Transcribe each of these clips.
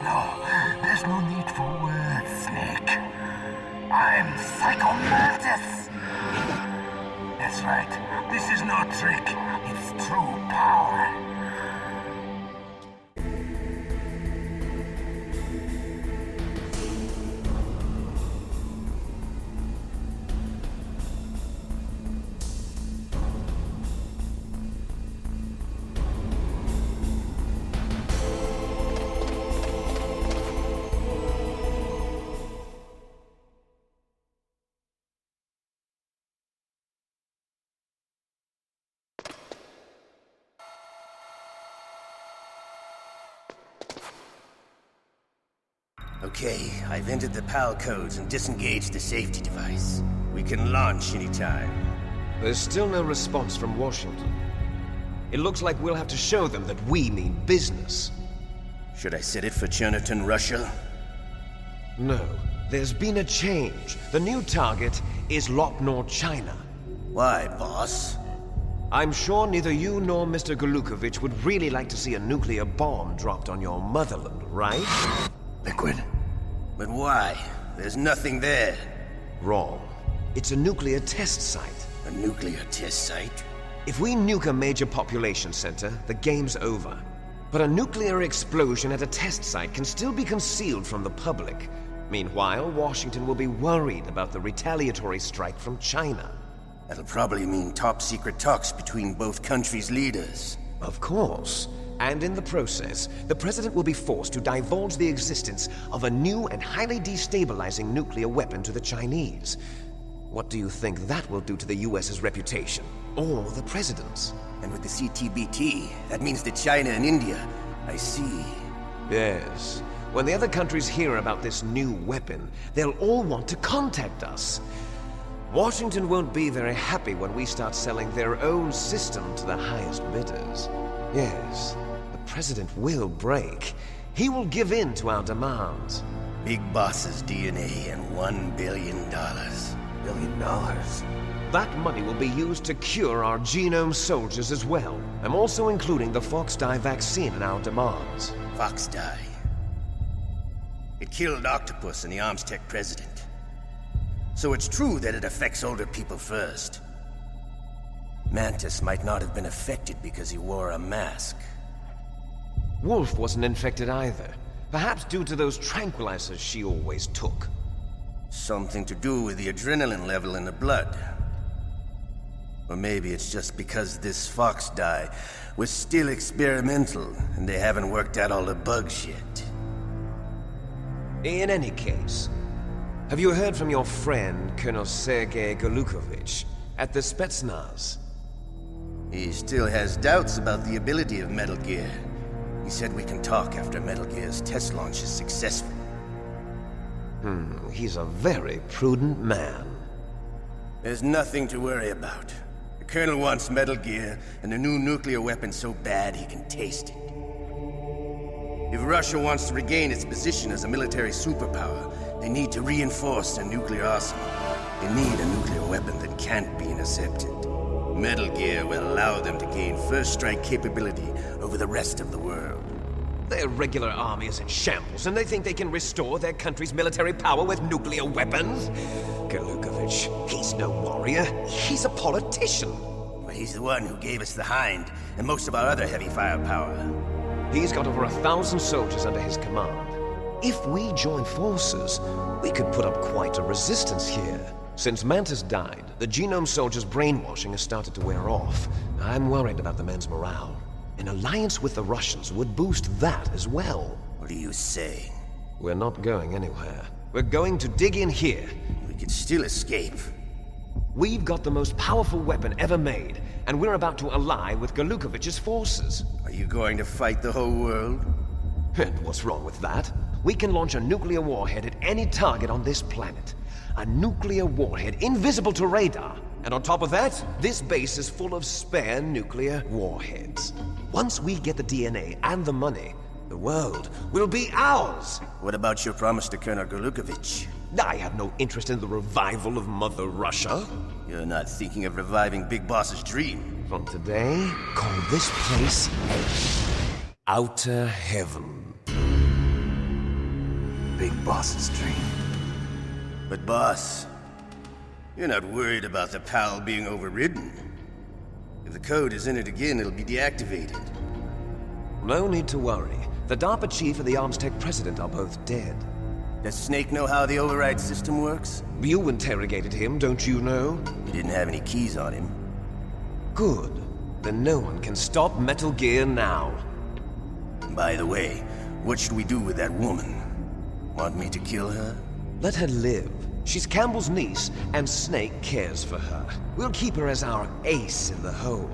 No, there's no need for words, Snake. I'm Psycho Mantis! That's right. This is no trick. It's true power. Okay, I've entered the P.A.L codes and disengaged the safety device. We can launch anytime. There's still no response from Washington. It looks like we'll have to show them that we mean business. Should I set it for Chernobyl, Russia? No, there's been a change. The new target is Lopnor, China. Why, boss? I'm sure neither you nor Mr. Golukovich would really like to see a nuclear bomb dropped on your motherland, right? Liquid. But why? There's nothing there. Wrong. It's a nuclear test site. A nuclear test site? If we nuke a major population center, the game's over. But a nuclear explosion at a test site can still be concealed from the public. Meanwhile, Washington will be worried about the retaliatory strike from China. That'll probably mean top-secret talks between both countries' leaders. Of course. And in the process, the president will be forced to divulge the existence of a new and highly destabilizing nuclear weapon to the Chinese. What do you think that will do to the US's reputation? Or the president's? And with the CTBT, that means that China and India. I see. Yes. When the other countries hear about this new weapon, they'll all want to contact us. Washington won't be very happy when we start selling their own system to the highest bidders. Yes. The president will break. He will give in to our demands. Big Boss's DNA and $1 billion. $1 billion? That money will be used to cure our genome soldiers as well. I'm also including the Fox dye vaccine in our demands. Fox dye. It killed Octopus and the AMItac president. So it's true that it affects older people first. Mantis might not have been affected because he wore a mask. Wolf wasn't infected either. Perhaps due to those tranquilizers she always took. Something to do with the adrenaline level in the blood. Or maybe it's just because this Fox dye was still experimental and they haven't worked out all the bugs yet. In any case, have you heard from your friend, Colonel Sergei Golukovich, at the Spetsnaz? He still has doubts about the ability of Metal Gear. He said we can talk after Metal Gear's test launch is successful. He's a very prudent man. There's nothing to worry about. The Colonel wants Metal Gear and a new nuclear weapon so bad he can taste it. If Russia wants to regain its position as a military superpower, they need to reinforce their nuclear arsenal. They need a nuclear weapon that can't be intercepted. Metal Gear will allow them to gain first strike capability over the rest of the world. Their regular army is in shambles, and they think they can restore their country's military power with nuclear weapons? Golukovich, he's no warrior. He's a politician. But he's the one who gave us the Hind and most of our other heavy firepower. He's got over 1,000 soldiers under his command. If we join forces, we could put up quite a resistance here. Since Mantis died, the genome soldiers' brainwashing has started to wear off. I'm worried about the men's morale. An alliance with the Russians would boost that as well. What are you saying? We're not going anywhere. We're going to dig in here. We could still escape. We've got the most powerful weapon ever made, and we're about to ally with Golukovich's forces. Are you going to fight the whole world? And what's wrong with that? We can launch a nuclear warhead at any target on this planet. A nuclear warhead invisible to radar. And on top of that, this base is full of spare nuclear warheads. Once we get the DNA and the money, the world will be ours! What about your promise to Colonel Golukovich? I have no interest in the revival of Mother Russia. You're not thinking of reviving Big Boss's dream. From today, call this place Outer Heaven. boss's dream. But boss, you're not worried about the P.A.L being overridden. If the code is in it again, it'll be deactivated. No need to worry. The DARPA chief and the AMItac president are both dead. Does Snake know how the override system works? You interrogated him, don't you know? He didn't have any keys on him. Good. Then no one can stop Metal Gear now. By the way, what should we do with that woman? Want me to kill her? Let her live. She's Campbell's niece, and Snake cares for her. We'll keep her as our ace in the hole.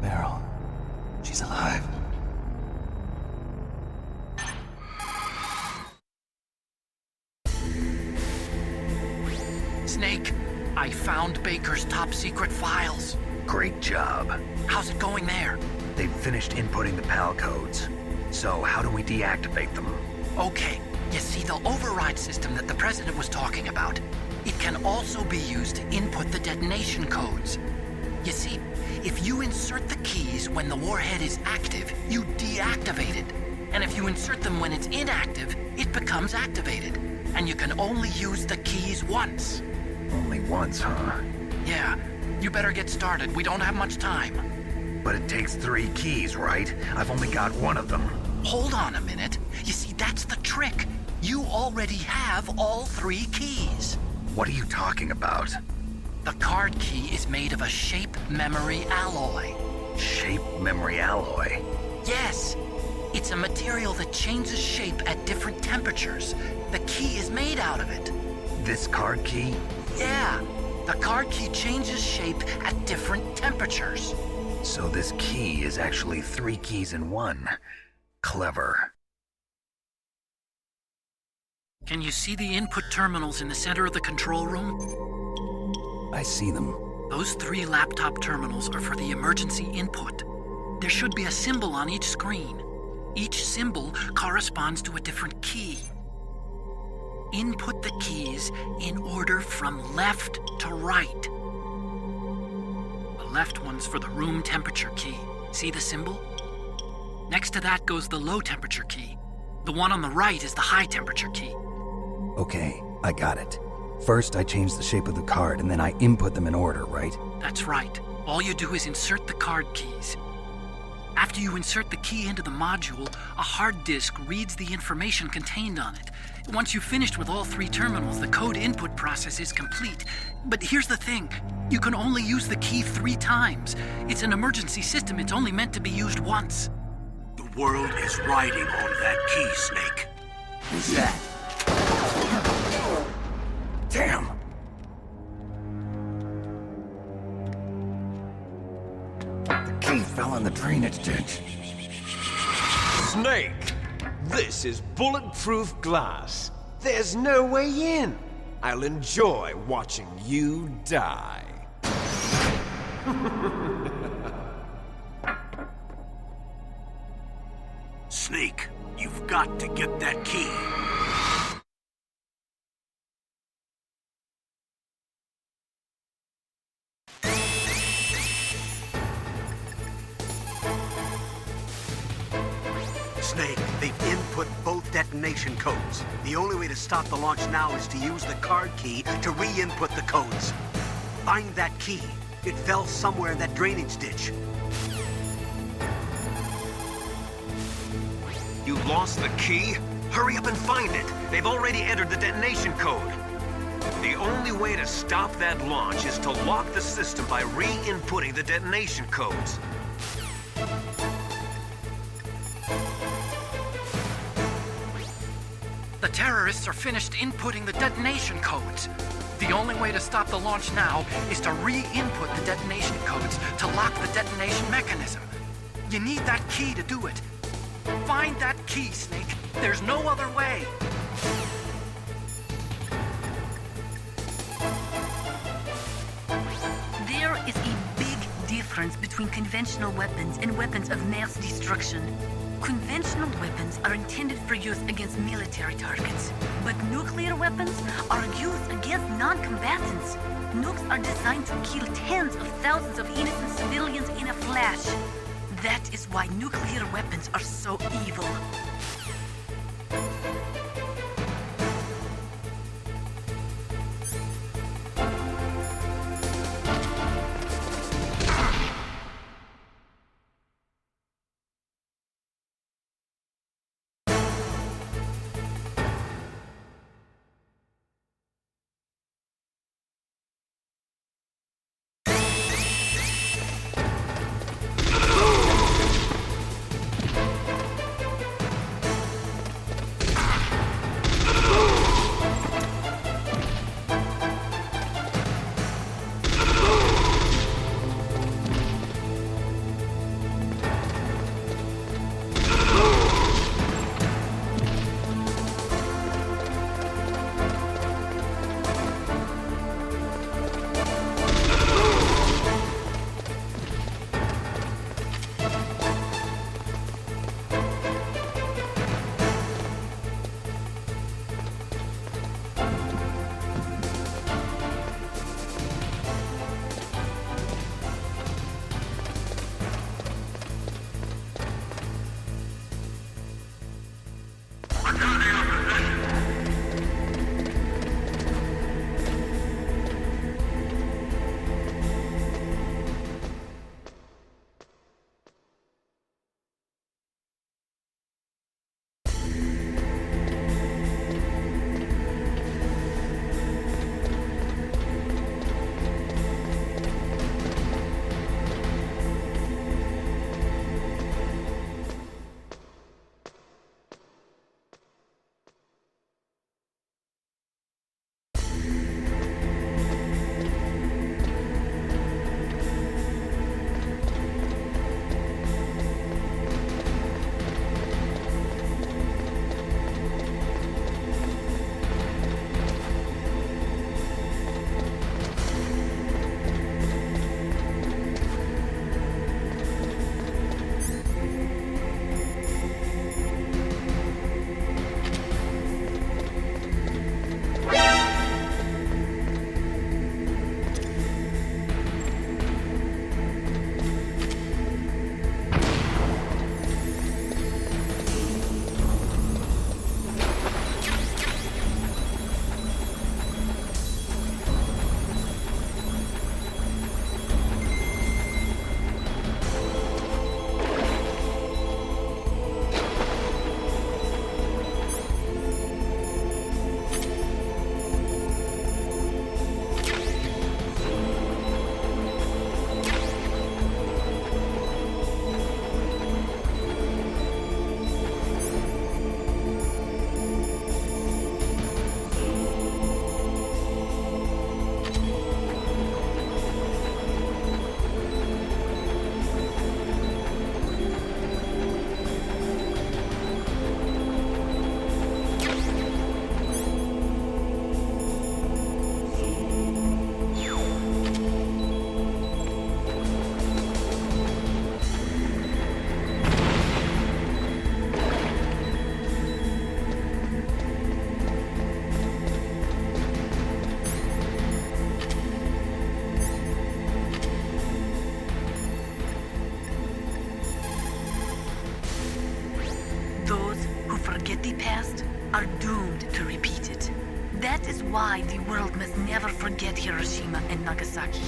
P.A.L, she's alive. Snake, I found Baker's top-secret files. Great job. How's it going there? They've finished inputting the P.A.L codes. So how do we deactivate them? Okay, you see the override system that the President was talking about? It can also be used to input the detonation codes. You see, if you insert the keys when the warhead is active, you deactivate it. And if you insert them when it's inactive, it becomes activated. And you can only use the keys once. Only once, huh? Yeah, you better get started. We don't have much time. But it takes 3 keys, right? I've only got 1 of them. Hold on a minute. You see, that's the trick. You already have all 3 keys. What are you talking about? The card key is made of a shape memory alloy. Shape memory alloy? Yes. It's a material that changes shape at different temperatures. The key is made out of it. This card key? Yeah. The card key changes shape at different temperatures. So this key is actually 3 keys in 1. Clever. Can you see the input terminals in the center of the control room? I see them. Those 3 laptop terminals are for the emergency input. There should be a symbol on each screen. Each symbol corresponds to a different key. Input the keys in order from left to right. The left one's for the room temperature key. See the symbol? Next to that goes the low temperature key. The one on the right is the high temperature key. Okay, I got it. First, I change the shape of the card, and then I input them in order, right? That's right. All you do is insert the card keys. After you insert the key into the module, a hard disk reads the information contained on it. Once you've finished with all 3 terminals, the code input process is complete. But here's the thing. You can only use the key 3 times. It's an emergency system. It's only meant to be used once. The world is riding on that key, Snake. Who's that? Damn! The key fell in the drainage ditch. Snake! This is bulletproof glass. There's no way in. I'll enjoy watching you die. Snake, you've got to get that key. Snake, they've input both detonation codes. The only way to stop the launch now is to use the card key to re-input the codes. Find that key. It fell somewhere in that drainage ditch. You lost the key? Hurry up and find it. They've already entered the detonation code. The only way to stop that launch is to lock the system by re-inputting the detonation codes. The terrorists are finished inputting the detonation codes. The only way to stop the launch now is to re-input the detonation codes to lock the detonation mechanism. You need that key to do it. Find that key, Snake. There's no other way. There is a big difference between conventional weapons and weapons of mass destruction. Conventional weapons are intended for use against military targets, but nuclear weapons are used against non-combatants. Nukes are designed to kill tens of thousands of innocent civilians in a flash. That is why nuclear weapons are so evil. past are doomed to repeat it. That is why the world must never forget Hiroshima and Nagasaki.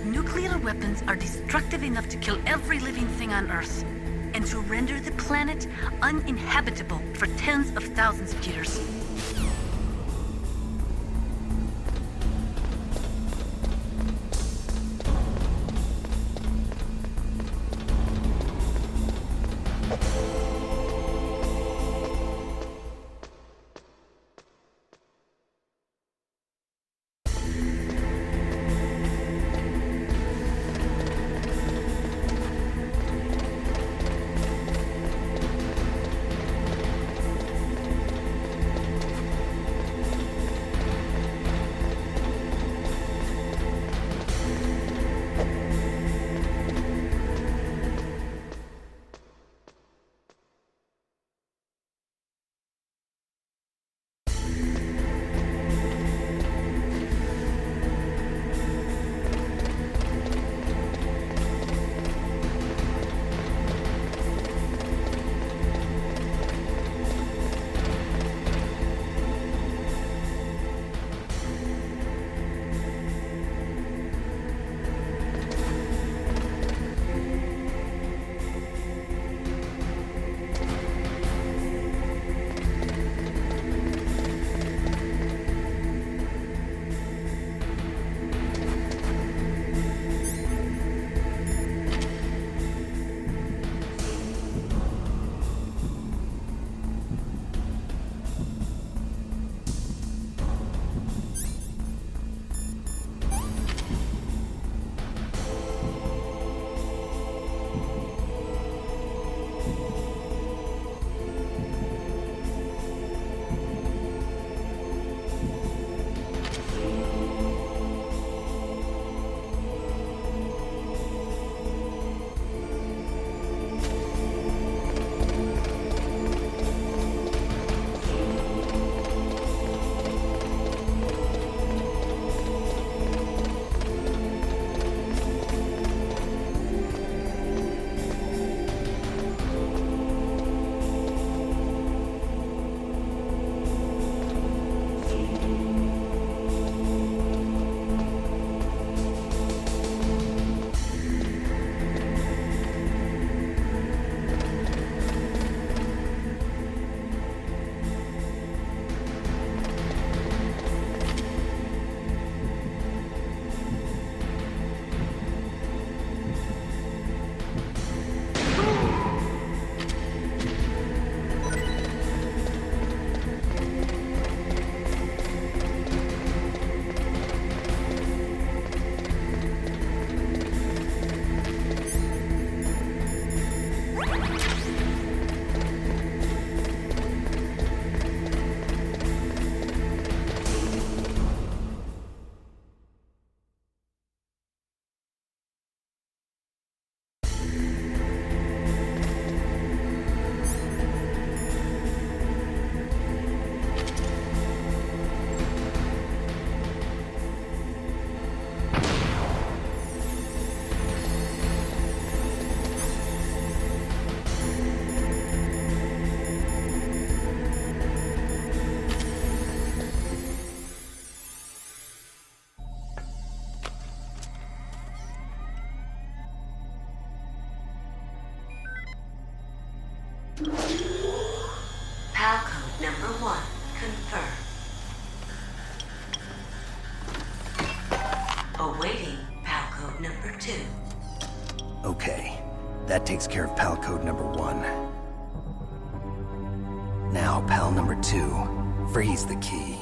Nuclear weapons are destructive enough to kill every living thing on Earth, and to render the planet uninhabitable for tens of thousands of years. PAL code number 1 confirmed. Awaiting PAL code number 2. Okay, that takes care of PAL code number 1. Now, PAL number 2, freeze the key.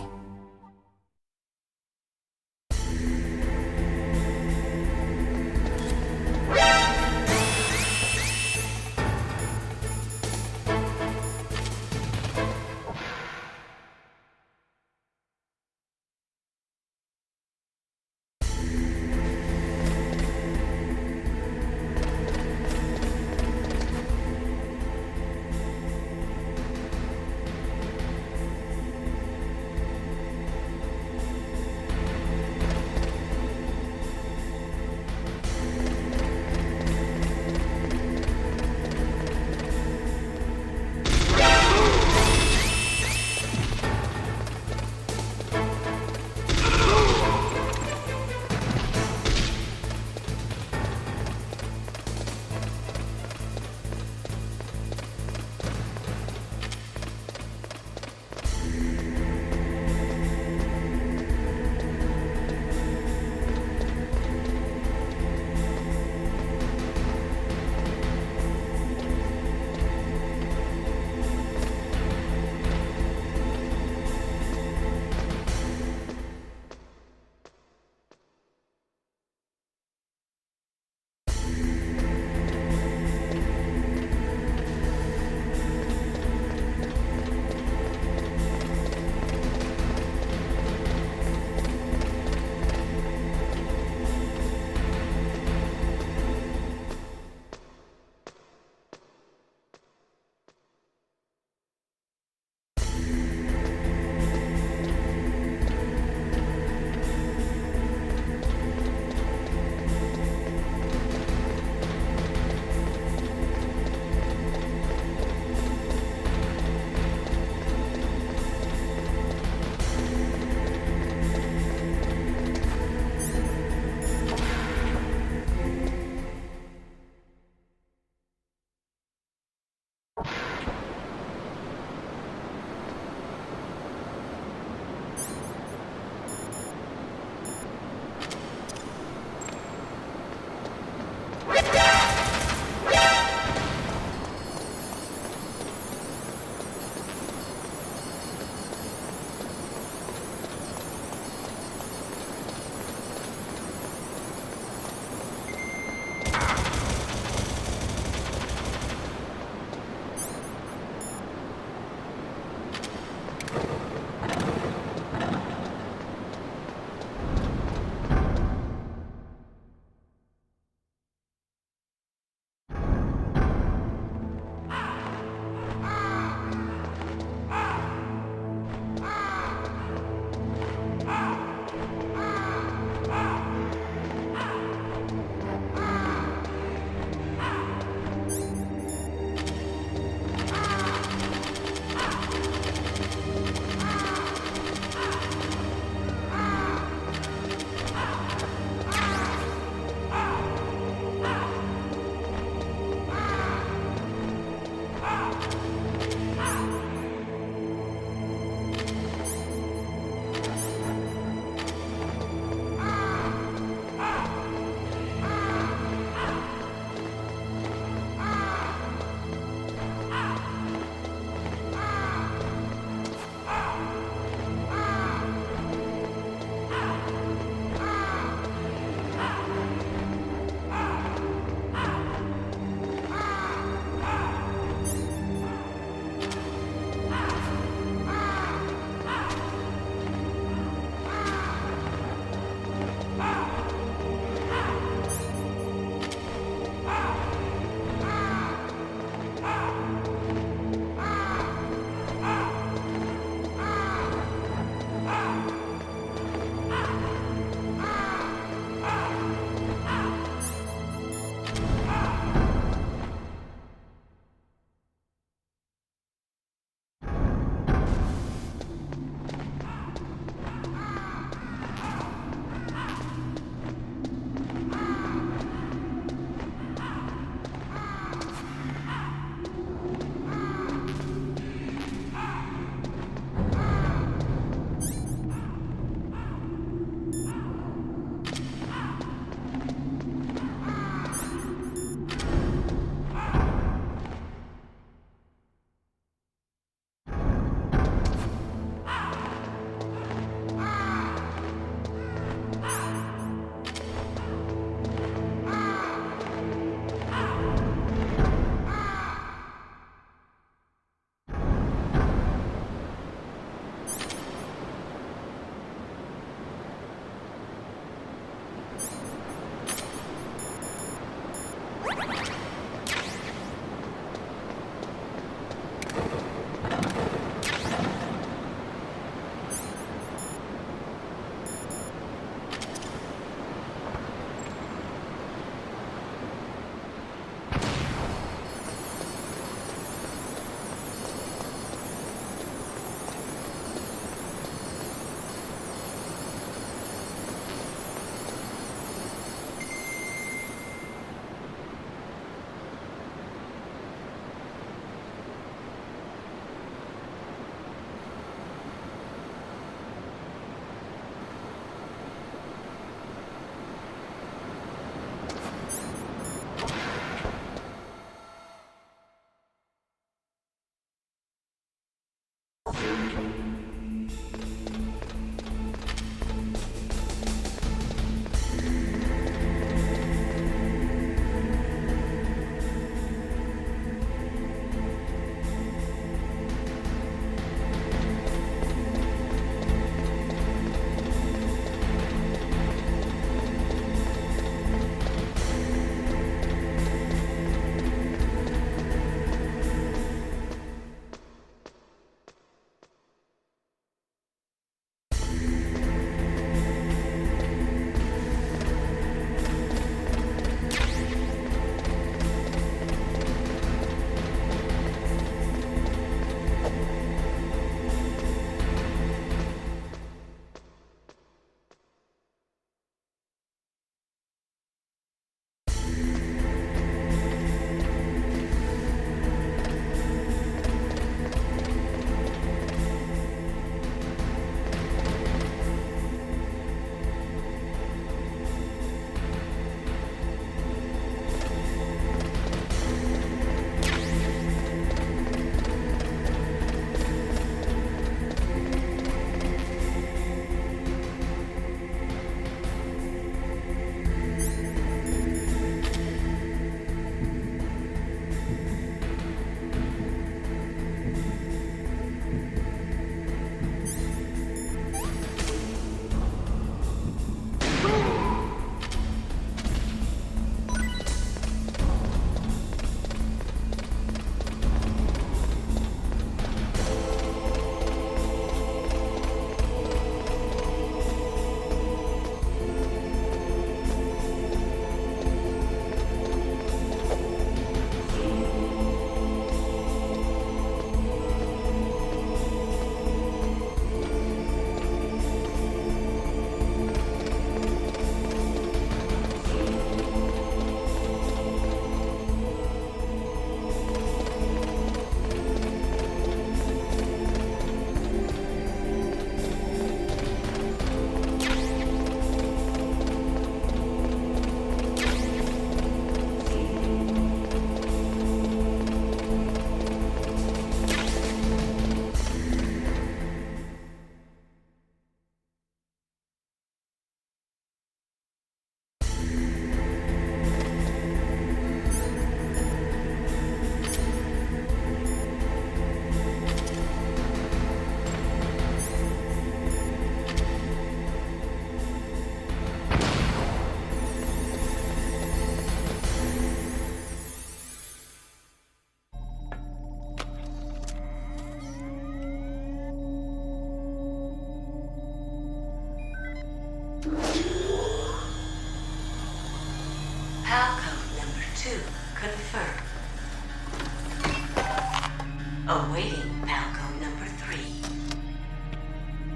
Awaiting PAL code number 3.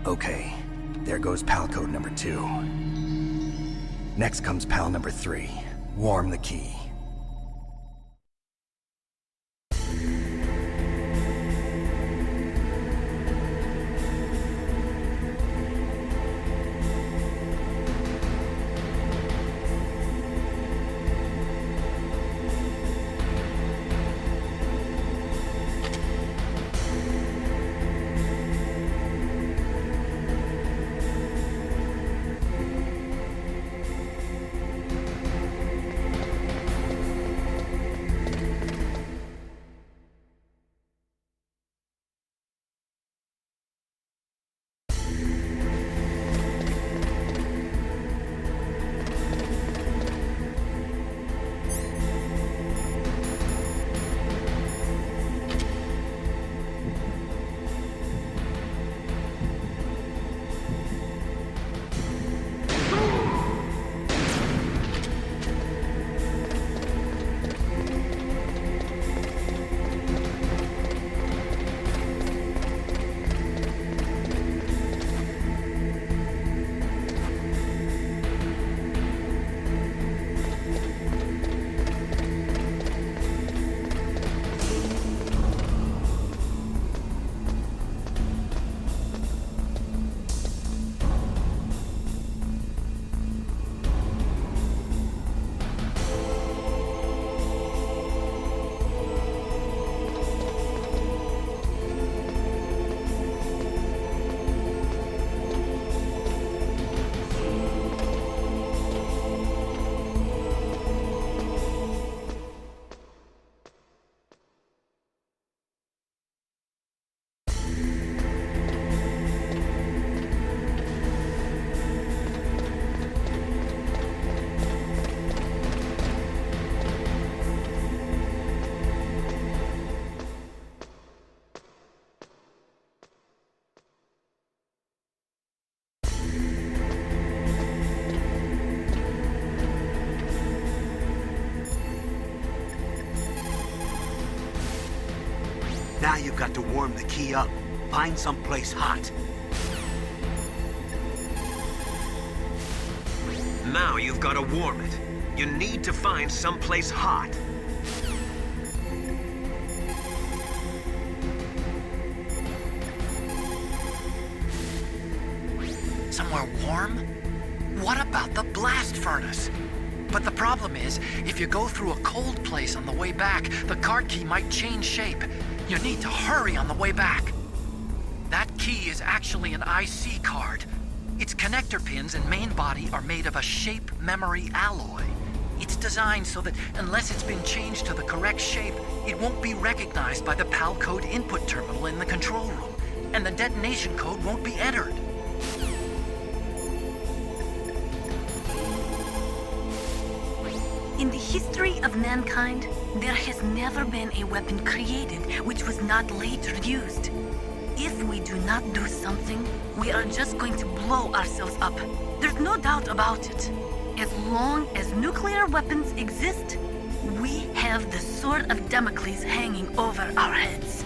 Okay, there goes PAL code number 2. Next comes PAL number 3. Warm the key. Now you've got to warm the key up. Find someplace hot. Now you've got to warm it. You need to find someplace hot. Somewhere warm? What about the blast furnace? But the problem is, if you go through a cold place on the way back, the card key might change shape. You need to hurry on the way back. That key is actually an IC card. Its connector pins and main body are made of a shape memory alloy. It's designed so that unless it's been changed to the correct shape, it won't be recognized by the PAL code input terminal in the control room, and the detonation code won't be entered. In the history of mankind, there has never been a weapon created which was not later used. If we do not do something, we are just going to blow ourselves up. There's no doubt about it. As long as nuclear weapons exist, we have the sword of Damocles hanging over our heads.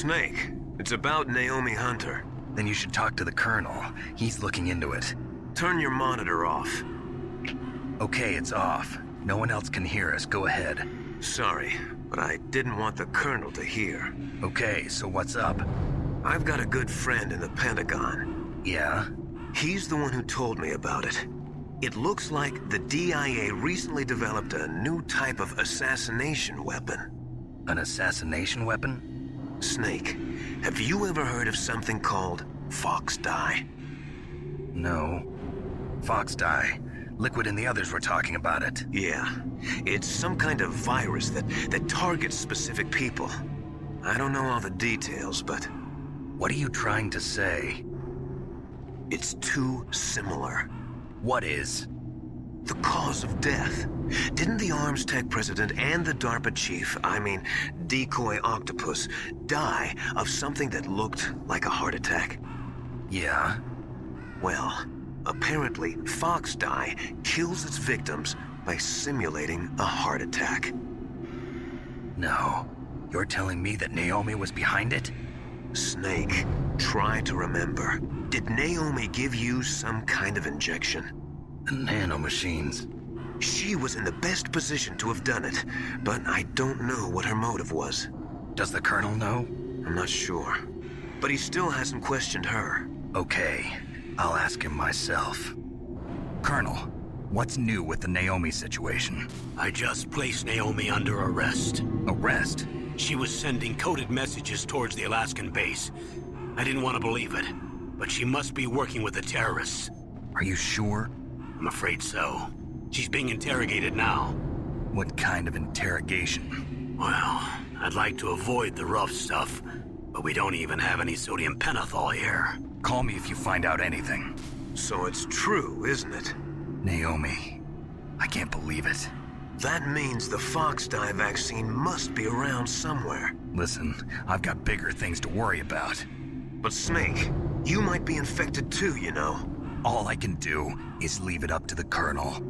Snake, it's about Naomi Hunter. Then you should talk to the Colonel. He's looking into it. Turn your monitor off. Okay, it's off. No one else can hear us. Go ahead. Sorry, but I didn't want the Colonel to hear. Okay, so what's up? I've got a good friend in the Pentagon. Yeah? He's the one who told me about it. It looks like the DIA recently developed a new type of assassination weapon. An assassination weapon? Snake, have you ever heard of something called Fox Dye? No. Fox Dye. Liquid and the others were talking about it. Yeah. It's some kind of virus that targets specific people. I don't know all the details, but... What are you trying to say? It's too similar. What is? The cause of death. Didn't the Arms Tech president and the DARPA chief, Decoy Octopus, die of something that looked like a heart attack? Yeah? Well, apparently Fox Dye kills its victims by simulating a heart attack. No. You're telling me that Naomi was behind it? Snake, try to remember. Did Naomi give you some kind of injection? The nanomachines. She was in the best position to have done it, but I don't know what her motive was. Does the Colonel know? I'm not sure. But he still hasn't questioned her. Okay, I'll ask him myself. Colonel, what's new with the Naomi situation? I just placed Naomi under arrest. Arrest? She was sending coded messages towards the Alaskan base. I didn't want to believe it, but she must be working with the terrorists. Are you sure? I'm afraid so. She's being interrogated now. What kind of interrogation? Well, I'd like to avoid the rough stuff, but we don't even have any sodium pentothal here. Call me if you find out anything. So it's true, isn't it? Naomi, I can't believe it. That means the Fox Dye vaccine must be around somewhere. Listen, I've got bigger things to worry about. But Snake, you might be infected too, you know. All I can do is leave it up to the Colonel.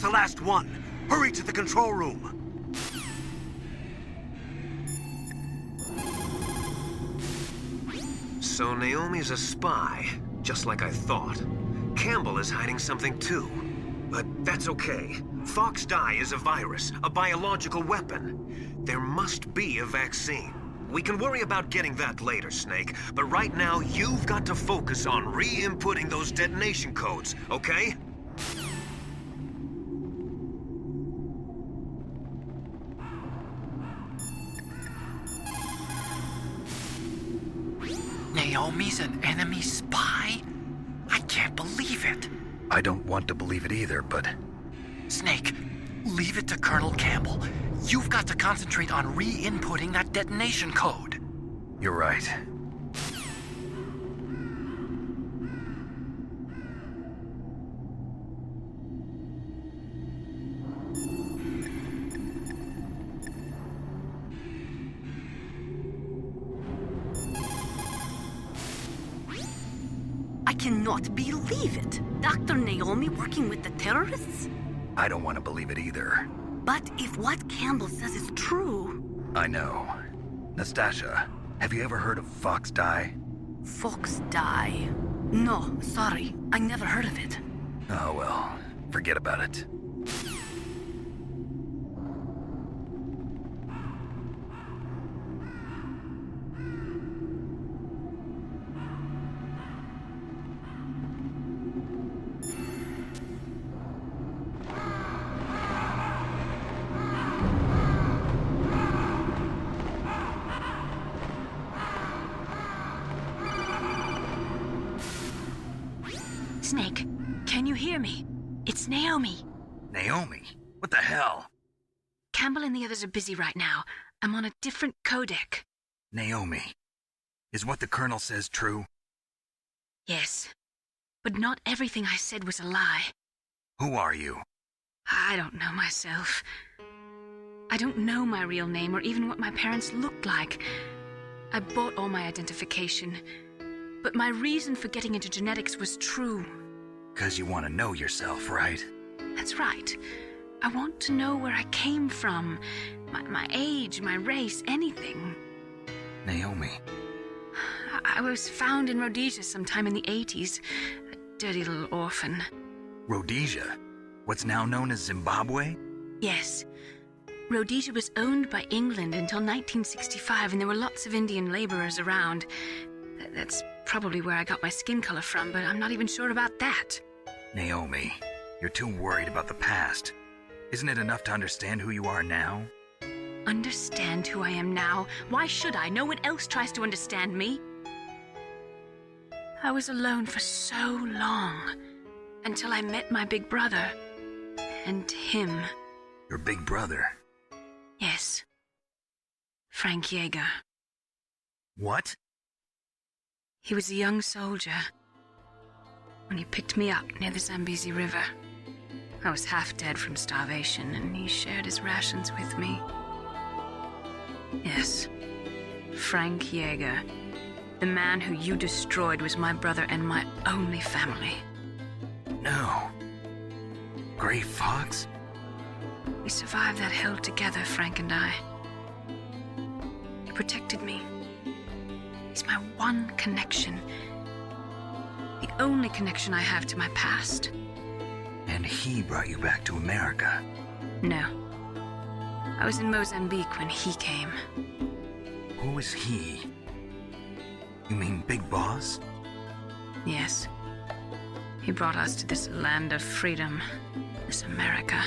That's the last one. Hurry to the control room. So Naomi's a spy, just like I thought. Campbell is hiding something too. But that's okay. Fox dye is a virus, a biological weapon. There must be a vaccine. We can worry about getting that later, Snake. But right now, you've got to focus on re-inputting those detonation codes, okay? Naomi's an enemy spy? I can't believe it. I don't want to believe it either, but... Snake, leave it to Colonel Campbell. You've got to concentrate on re-inputting that detonation code. You're right. I cannot believe it. Dr. Naomi working with the terrorists? I don't want to believe it either. But if what Campbell says is true... I know. Nastasha, have you ever heard of Fox dye? Fox dye? No, sorry. I never heard of it. Oh well, forget about it. Snake, can you hear me? It's Naomi. Naomi? What the hell? Campbell and the others are busy right now. I'm on a different codec. Naomi, is what the Colonel says true? Yes. But not everything I said was a lie. Who are you? I don't know myself. I don't know my real name or even what my parents looked like. I bought all my identification. But my reason for getting into genetics was true. 'Cause you want to know yourself, right? That's right. I want to know where I came from. My age, my race, anything. Naomi. I was found in Rhodesia sometime in the 80s. A dirty little orphan. Rhodesia? What's now known as Zimbabwe? Yes. Rhodesia was owned by England until 1965, and there were lots of Indian laborers around. That's probably where I got my skin color from, but I'm not even sure about that. Naomi, you're too worried about the past. Isn't it enough to understand who you are now? Understand who I am now? Why should I? No one else tries to understand me. I was alone for so long, until I met my big brother. And him. Your big brother? Yes. Frank Yeager. What? He was a young soldier when he picked me up near the Zambezi River. I was half dead from starvation, and he shared his rations with me. Yes, Frank Yeager. The man who you destroyed was my brother and my only family. No. Gray Fox? We survived that hell together, Frank and I. He protected me. He's my one connection. The only connection I have to my past. And he brought you back to America? No. I was in Mozambique when he came. Who is he? You mean Big Boss? Yes. He brought us to this land of freedom, this America.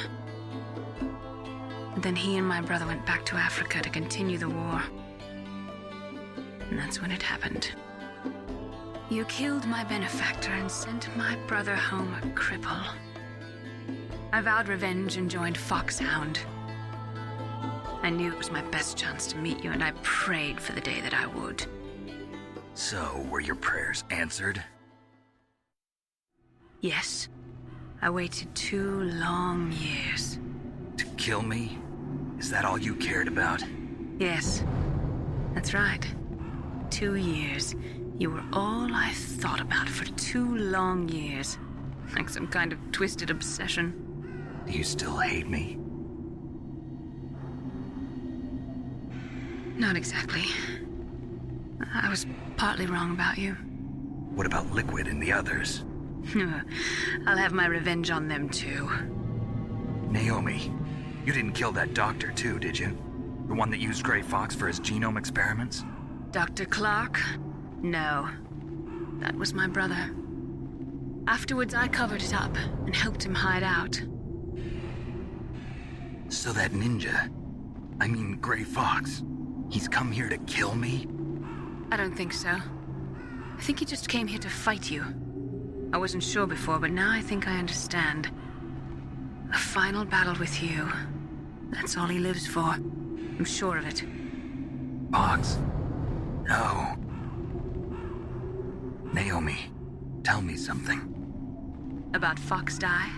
And then he and my brother went back to Africa to continue the war. And that's when it happened. You killed my benefactor and sent my brother home a cripple. I vowed revenge and joined Foxhound. I knew it was my best chance to meet you, and I prayed for the day that I would. So, were your prayers answered? Yes. I waited 2 long years. To kill me? Is that all you cared about? Yes. That's right. 2 years. You were all I thought about for 2 long years. Like some kind of twisted obsession. Do you still hate me? Not exactly. I was partly wrong about you. What about Liquid and the others? I'll have my revenge on them too. Naomi, you didn't kill that doctor too, did you? The one that used Grey Fox for his genome experiments? Dr. Clark? No. That was my brother. Afterwards, I covered it up and helped him hide out. So that ninja, I mean Grey Fox, he's come here to kill me? I don't think so. I think he just came here to fight you. I wasn't sure before, but now I think I understand. A final battle with you. That's all he lives for. I'm sure of it. Fox? No. Naomi, tell me something. About Fox Die?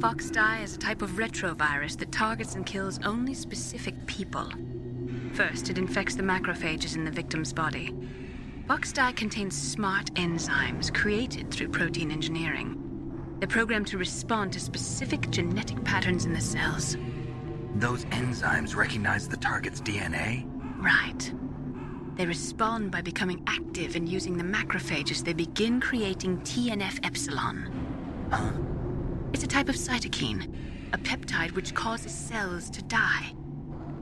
Fox Die is a type of retrovirus that targets and kills only specific people. First, it infects the macrophages in the victim's body. Fox Die contains smart enzymes created through protein engineering. They're programmed to respond to specific genetic patterns in the cells. Those enzymes recognize the target's DNA? Right. They respond by becoming active and using the macrophages. They begin creating TNF-epsilon. Huh? It's a type of cytokine, a peptide which causes cells to die.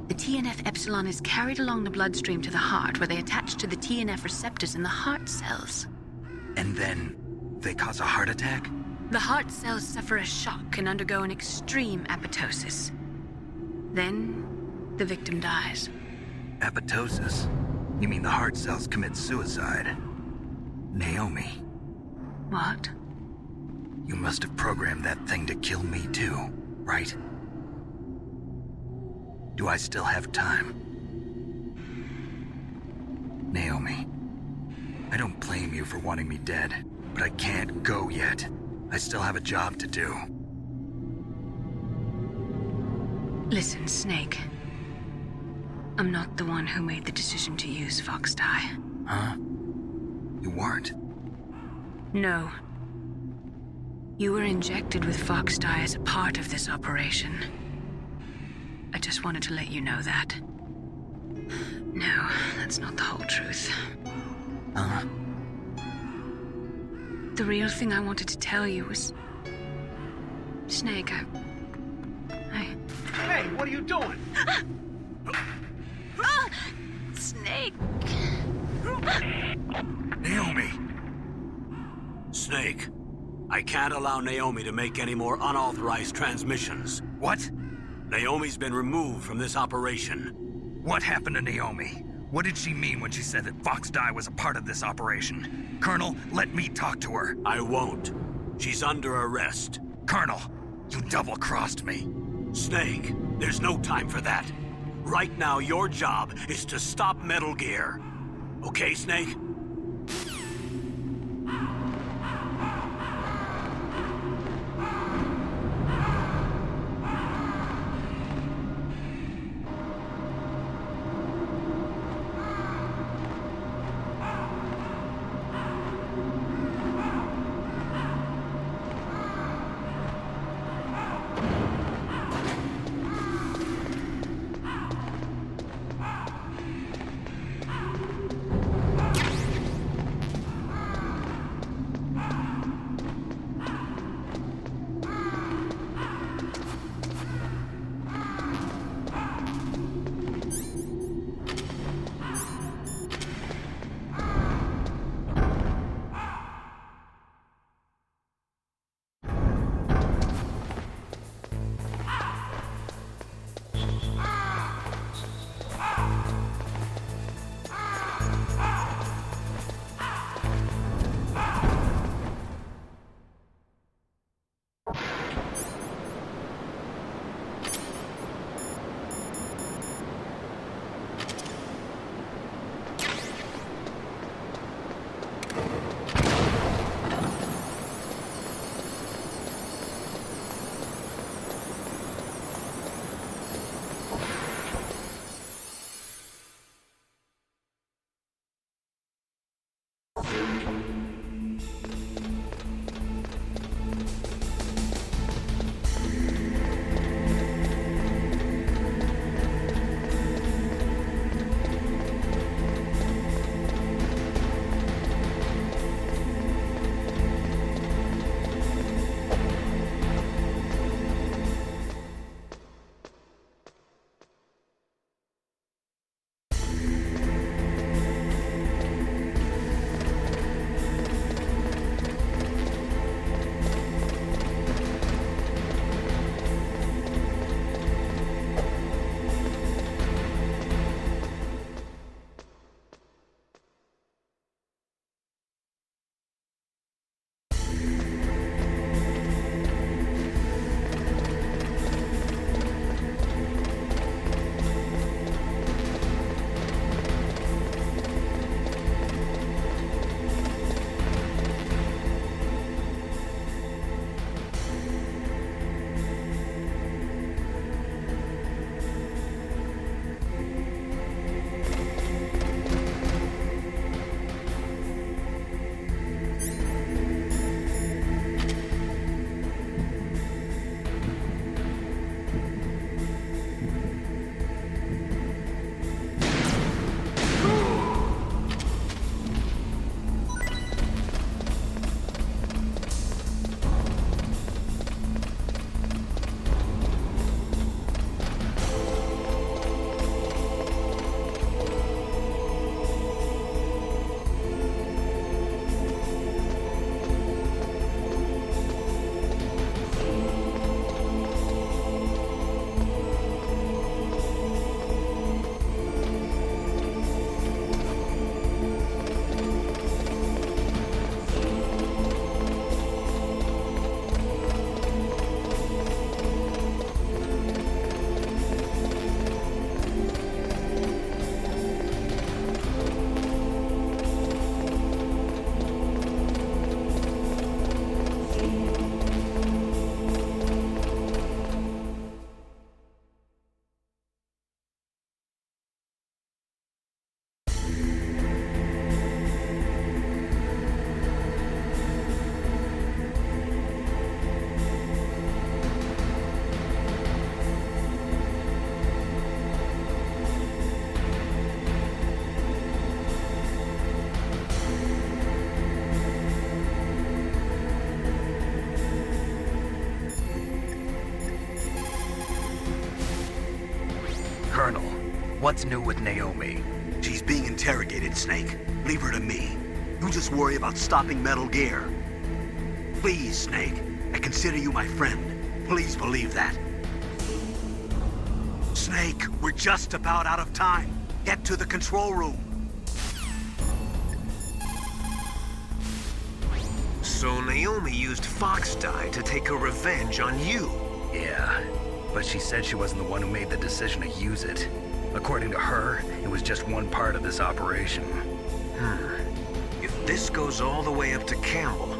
The TNF-epsilon is carried along the bloodstream to the heart, where they attach to the TNF receptors in the heart cells. And then they cause a heart attack? The heart cells suffer a shock and undergo an extreme apoptosis. Then, the victim dies. Apoptosis? You mean the heart cells commit suicide? Naomi. What? You must have programmed that thing to kill me too, right? Do I still have time? Naomi, I don't blame you for wanting me dead, but I can't go yet. I still have a job to do. Listen, Snake. I'm not the one who made the decision to use Fox Die. Huh? You weren't? No. You were injected with Fox Die as a part of this operation. I just wanted to let you know that. No, that's not the whole truth. Huh? The real thing I wanted to tell you was... Snake, I... Hey, what are you doing? Snake! Naomi! Snake, I can't allow Naomi to make any more unauthorized transmissions. What? Naomi's been removed from this operation. What happened to Naomi? What did she mean when she said that Fox Die was a part of this operation? Colonel, let me talk to her. I won't. She's under arrest. Colonel, you double-crossed me. Snake, there's no time for that. Right now, your job is to stop Metal Gear. Okay, Snake? What's new with Naomi? She's being interrogated, Snake. Leave her to me. You just worry about stopping Metal Gear. Please, Snake. I consider you my friend. Please believe that. Snake, we're just about out of time. Get to the control room. So Naomi used Fox Dye to take her revenge on you. Yeah, but she said she wasn't the one who made the decision to use it. According to her, it was just one part of this operation. If this goes all the way up to Campbell,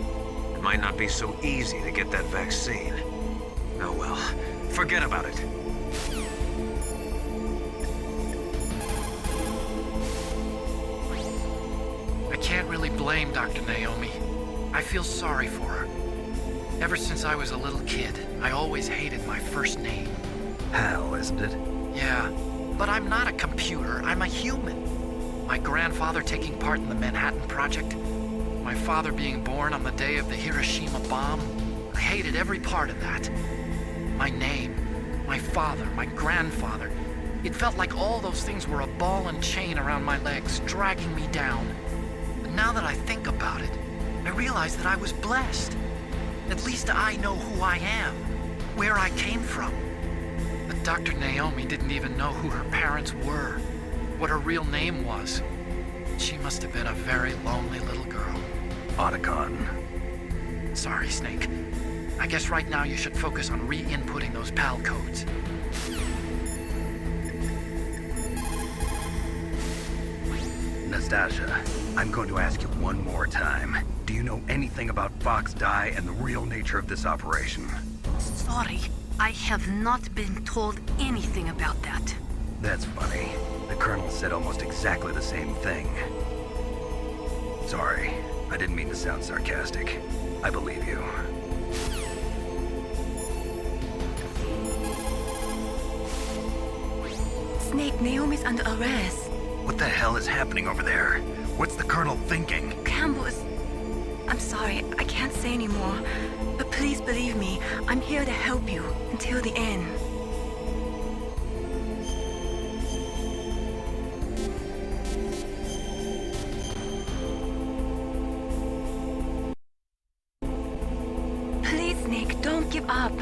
it might not be so easy to get that vaccine. Oh well, forget about it. I can't really blame Dr. Naomi. I feel sorry for her. Ever since I was a little kid, I always hated my first name. P.A.L, isn't it? Yeah, but I'm not a computer, I'm a human. My grandfather taking part in the Manhattan Project, my father being born on the day of the Hiroshima bomb. I hated every part of that. My name, my father, my grandfather. It felt like all those things were a ball and chain around my legs, dragging me down. But now that I think about it, I realize that I was blessed. At least I know who I am, where I came from. But Dr. Naomi didn't even know who her parents were, what her real name was. She must have been a very lonely little girl. Otacon. Sorry, Snake. I guess right now you should focus on re-inputting those P.A.L codes. Nastasia, I'm going to ask you one more time. Do you know anything about Fox Dye and the real nature of this operation? Sorry, I have not been told anything about that. That's funny. The Colonel said almost exactly the same thing. Sorry, I didn't mean to sound sarcastic. I believe you. Snake, Naomi's under arrest. What the hell is happening over there? What's the Colonel thinking? Campbell is... I'm sorry, I can't say anymore. But please believe me, I'm here to help you until the end. Please, Nick, don't give up.